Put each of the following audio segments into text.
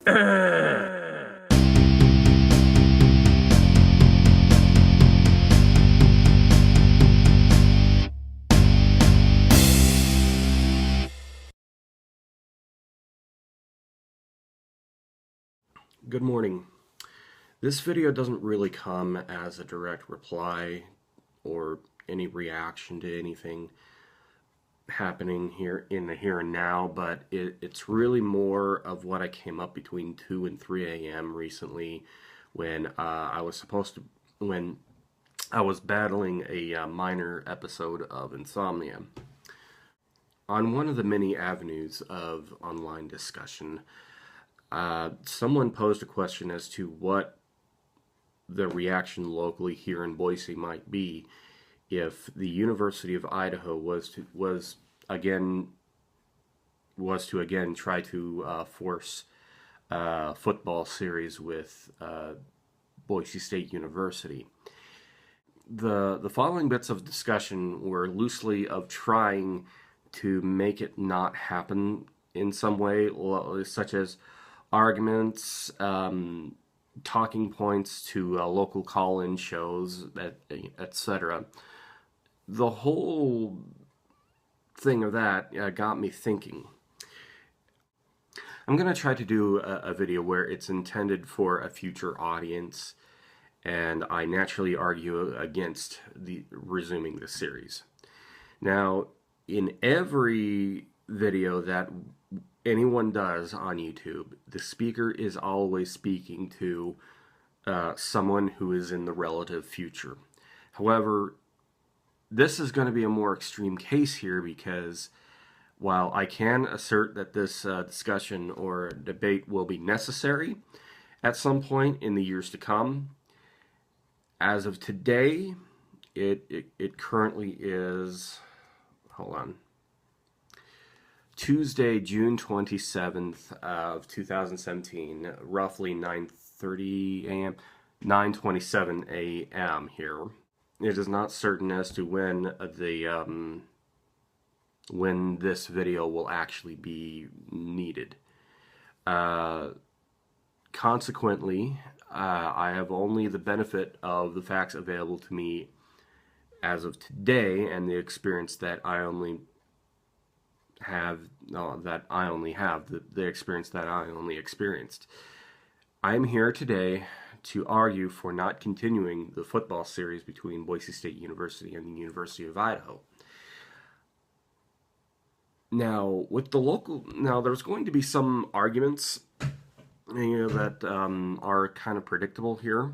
Good morning. This video doesn't really come as a direct reply or any reaction to anything happening here in the here and now, but it's really more of what I came up between 2 and 3 a.m. recently when I was battling a minor episode of insomnia. On one of the many avenues of online discussion, someone posed a question as to what the reaction locally here in Boise might be if the University of Idaho was to again try to force a football series with Boise State University. The following bits of discussion were loosely of trying to make it not happen in some way, such as arguments, talking points to local call-in shows, etc. The whole thing of that got me thinking. I'm going to try to do a video where it's intended for a future audience, and I naturally argue against resuming the series. Now, in every video that anyone does on YouTube, the speaker is always speaking to someone who is in the relative future. However, this is going to be a more extreme case here because while I can assert that this discussion or debate will be necessary at some point in the years to come, as of today, it currently is, hold on, Tuesday, June 27th of 2017, roughly 9:30 a.m., 9:27 a.m. here. It is not certain as to when this video will actually be needed. Consequently, I have only the benefit of the facts available to me as of today and the experience that I only have, the experience that I only experienced. I am here today to argue for not continuing the football series between Boise State University and the University of Idaho. Now, there's going to be some arguments, that are kind of predictable here,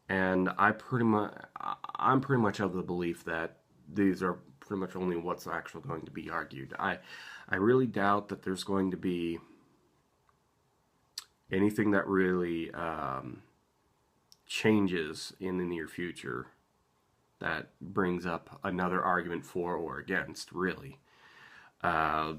and I'm pretty much of the belief that these are pretty much only what's actually going to be argued. I really doubt that there's going to be anything that really changes in the near future that brings up another argument for or against, really. Now,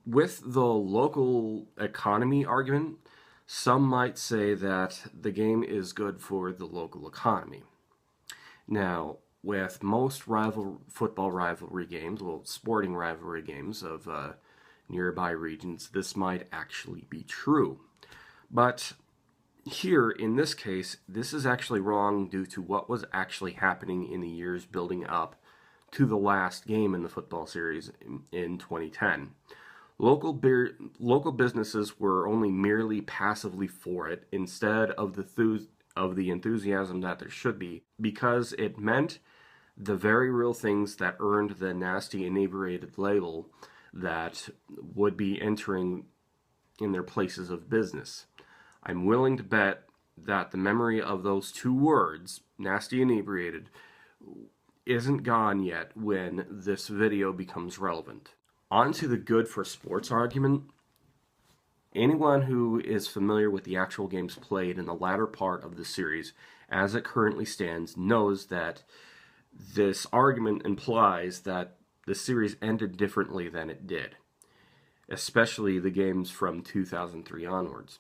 with the local economy argument, some might say that the game is good for the local economy. Now, with most football rivalry games, sporting rivalry games of nearby regions, this might actually be true. But here, in this case, this is actually wrong due to what was actually happening in the years building up to the last game in the football series in 2010. Local businesses were only merely passively for it instead of the enthusiasm that there should be, because it meant the very real things that earned the nasty inebriated label that would be entering in their places of business. I'm willing to bet that the memory of those two words, nasty inebriated, isn't gone yet when this video becomes relevant. On to the good for sports argument. Anyone who is familiar with the actual games played in the latter part of the series, as it currently stands, knows that this argument implies that the series ended differently than it did, especially the games from 2003 onwards.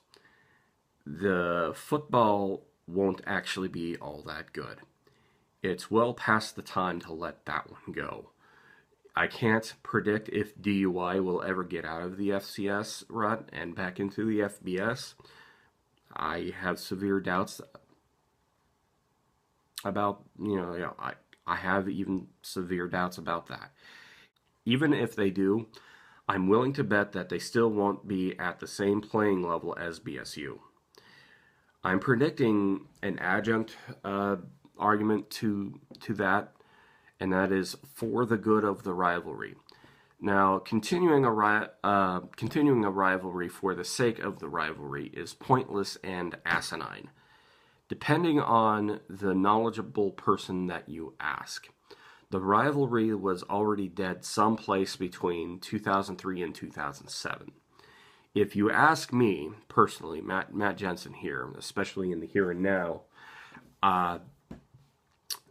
The football won't actually be all that good. It's well past the time to let that one go. I can't predict if DUI will ever get out of the FCS rut and back into the FBS. I have severe doubts about, I have even severe doubts about that. Even if they do, I'm willing to bet that they still won't be at the same playing level as BSU. I'm predicting an adjunct argument to that, and that is for the good of the rivalry. Now, continuing a rivalry for the sake of the rivalry is pointless and asinine, depending on the knowledgeable person that you ask. The rivalry was already dead someplace between 2003 and 2007. If you ask me personally, Matt Jensen here, especially in the here and now,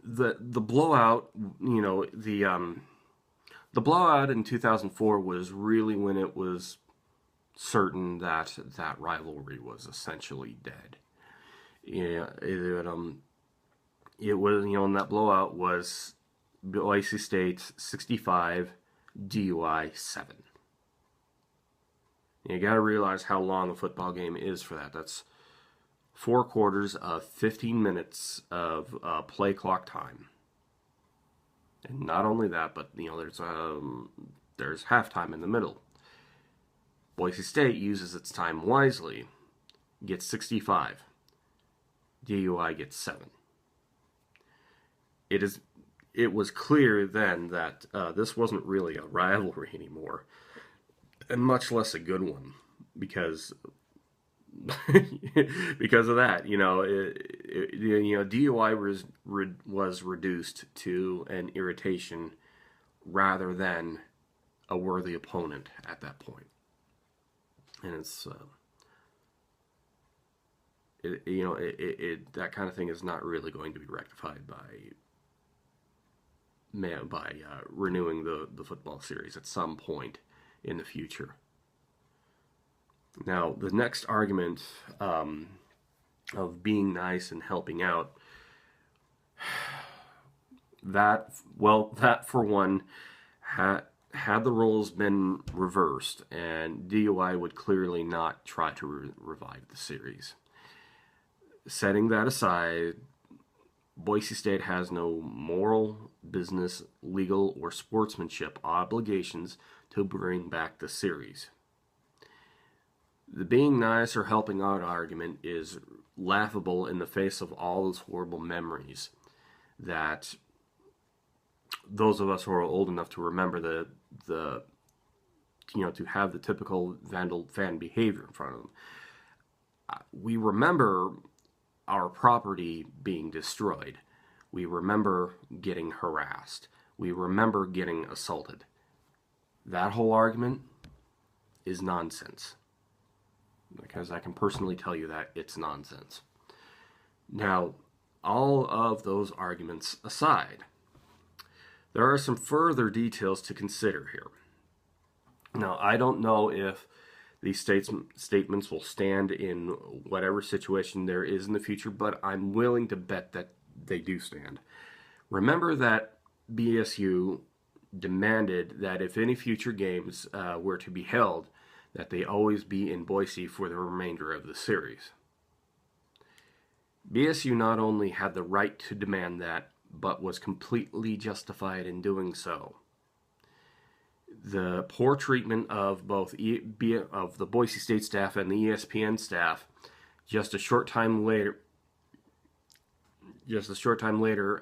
the blowout, the blowout in 2004 was really when it was certain that that rivalry was essentially dead. Yeah, it was, and that blowout was Boise State 65, DUI 7. You got to realize how long a football game is for that. That's 4 quarters of 15 minutes of play clock time. And not only that, but there's halftime in the middle. Boise State uses its time wisely, gets 65. DUI gets 7. It was clear then that this wasn't really a rivalry anymore, and much less a good one, because because of that. DUI was reduced to an irritation rather than a worthy opponent at that point, and it's that kind of thing is not really going to be rectified by renewing the football series at some point in the future. Now, the next argument of being nice and helping out, that for one, had the roles been reversed, and DUI would clearly not try to revive the series. Setting that aside, Boise State has no moral, business, legal, or sportsmanship obligations to bring back the series. The being nice or helping out argument is laughable in the face of all those horrible memories that those of us who are old enough to remember to have the typical vandal fan behavior in front of them. We remember our property being destroyed. We remember getting harassed. We remember getting assaulted. That whole argument is nonsense, because I can personally tell you that it's nonsense. Now, all of those arguments aside, there are some further details to consider here. Now, I don't know if these statements will stand in whatever situation there is in the future, but I'm willing to bet that they do stand. Remember that BSU demanded that if any future games were to be held, that they always be in Boise for the remainder of the series. BSU not only had the right to demand that, but was completely justified in doing so. The poor treatment of both of the Boise State staff and the ESPN staff just a short time later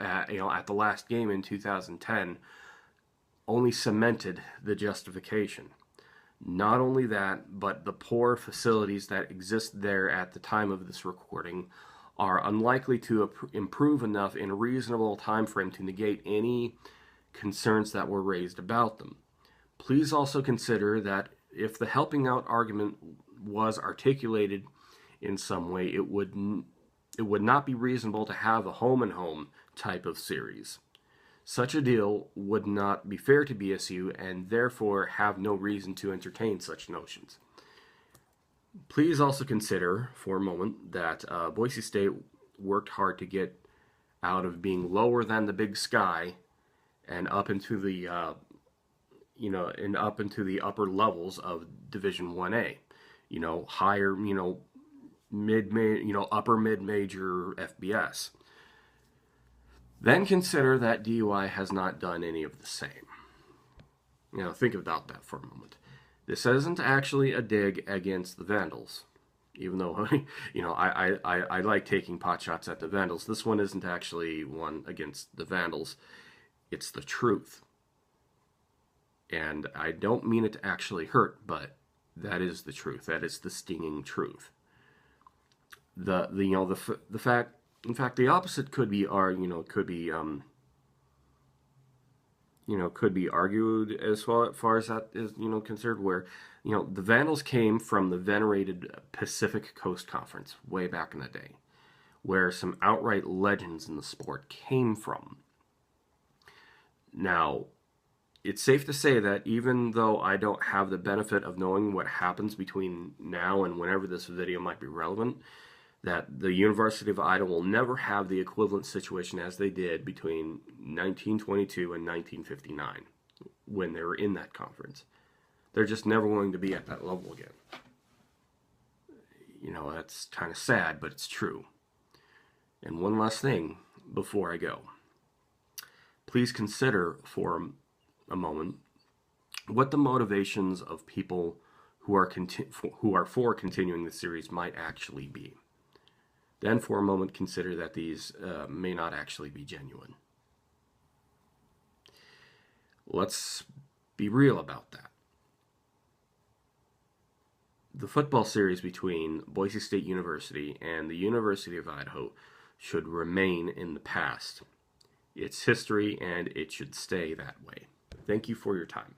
at the last game in 2010 only cemented the justification. Not only that, but the poor facilities that exist there at the time of this recording are unlikely to improve enough in a reasonable time frame to negate any concerns that were raised about them. Please also consider that if the helping out argument was articulated in some way, it would not be reasonable to have a home and home type of series. Such a deal would not be fair to BSU and therefore have no reason to entertain such notions. Please also consider for a moment that Boise State worked hard to get out of being lower than the Big Sky and up into the and up into the upper levels of Division 1A, higher, upper mid-major FBS. Then consider that DUI has not done any of the same. Think about that for a moment. This isn't actually a dig against the Vandals, even though I like taking pot shots at the Vandals. This one isn't actually one against the Vandals. It's the truth. And I don't mean it to actually hurt, but that is the truth. That is the stinging truth. The fact, in fact, the opposite could be could be argued as far as that is concerned, where the Vandals came from the venerated Pacific Coast Conference way back in the day, where some outright legends in the sport came from. Now, it's safe to say that even though I don't have the benefit of knowing what happens between now and whenever this video might be relevant, that the University of Idaho will never have the equivalent situation as they did between 1922 and 1959 when they were in that conference. They're just never going to be at that level again. That's kind of sad, but it's true. And one last thing before I go. Please consider for a moment what the motivations of people who are for continuing the series might actually be. Then for a moment consider that these may not actually be genuine. Let's be real about that. The football series between Boise State University and the University of Idaho should remain in the past. It's history, and it should stay that way. Thank you for your time.